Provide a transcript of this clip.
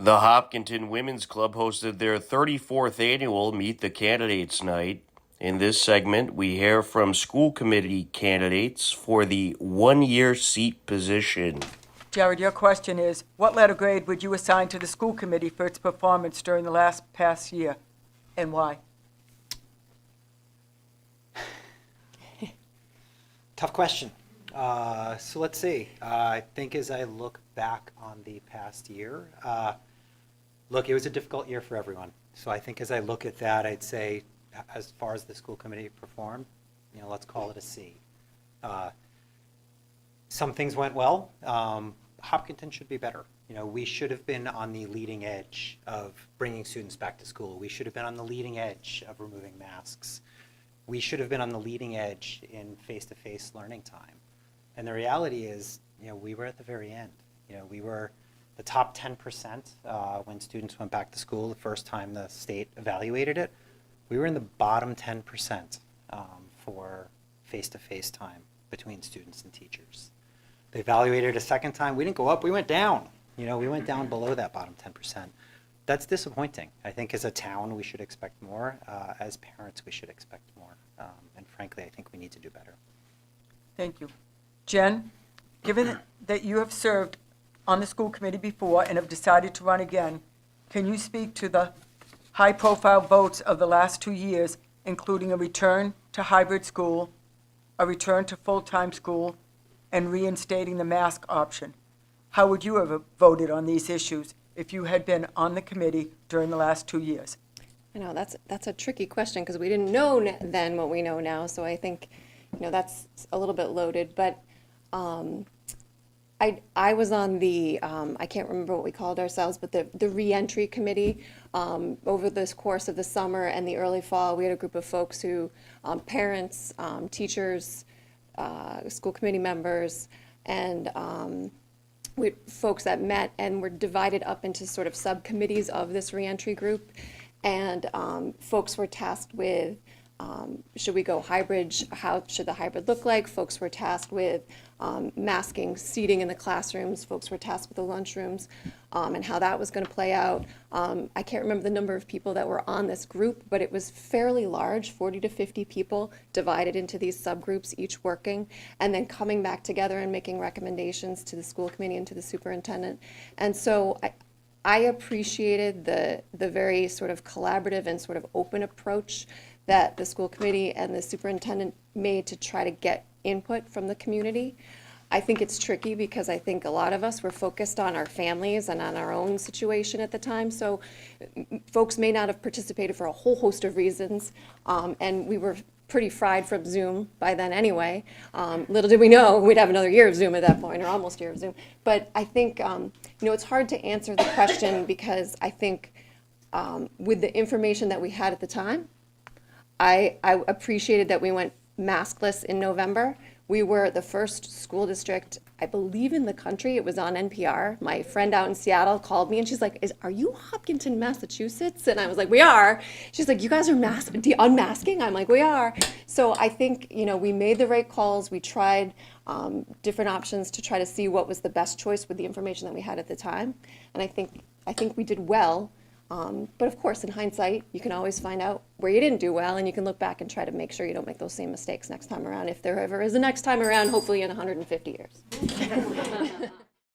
The Hopkinton Women's Club hosted their 34th annual Meet the Candidates Night. In this segment, we hear from school committee candidates for the one-year seat position. Jared, your question is, what letter grade would you assign to the school committee for its performance during the past year, and why? Tough question. So let's see. I think as I look back on the past year, look, it was a difficult year for everyone. So I think as I look at that, I'd say as far as the school committee performed, let's call it a C. Some things went well. Hopkinton should be better. We should have been on the leading edge of bringing students back to school. We should have been on the leading edge of removing masks. We should have been on the leading edge in face-to-face learning time. And the reality is, we were at the very end. We were the top 10% when students went back to school the first time the state evaluated it. We were in the bottom 10% for face-to-face time between students and teachers. They evaluated a second time. We didn't go up, we went down. We went down below that bottom 10%. That's disappointing. I think as a town, we should expect more. As parents, we should expect more. And frankly, I think we need to do better. Thank you. Jen, given that you have served on the school committee before and have decided to run again, can you speak to the high-profile votes of the last 2 years, including a return to hybrid school, a return to full-time school, and reinstating the mask option? How would you have voted on these issues if you had been on the committee during the last 2 years? I know that's a tricky question because we didn't know then what we know now. So I think, that's a little bit loaded. But I was on the I can't remember what we called ourselves, but the reentry committee. Over this course of the summer and the early fall, we had a group of folks who, parents, teachers, school committee members, and folks that met and were divided up into sort of subcommittees of this reentry group. And folks were tasked with, should we go hybrid? How should the hybrid look like? Folks were tasked with masking seating in the classrooms. Folks were tasked with the lunchrooms and how that was going to play out. I can't remember the number of people that were on this group, but it was fairly large, 40 to 50 people divided into these subgroups, each working, and then coming back together and making recommendations to the school committee and to the superintendent. And so I appreciated the very sort of collaborative and sort of open approach that the school committee and the superintendent made to try to get input from the community. I think it's tricky because I think a lot of us were focused on our families and on our own situation at the time. So folks may not have participated for a whole host of reasons, and we were pretty fried from Zoom by then anyway. Little did we know we'd have another year of Zoom at that point, or almost a year of Zoom. But I think, it's hard to answer the question because I think with the information that we had at the time, I appreciated that we went maskless in November. We were the first school district, I believe, in the country. It was on NPR. My friend out in Seattle called me and she's like, are you Hopkinton, Massachusetts? And I was like, we are. She's like, you guys are unmasking? I'm like, we are. So I think, we made the right calls. We tried different options to try to see what was the best choice with the information that we had at the time. And I think we did well. But of course, in hindsight, you can always find out where you didn't do well, and you can look back and try to make sure you don't make those same mistakes next time around, if there ever is a next time around, hopefully in 150 years.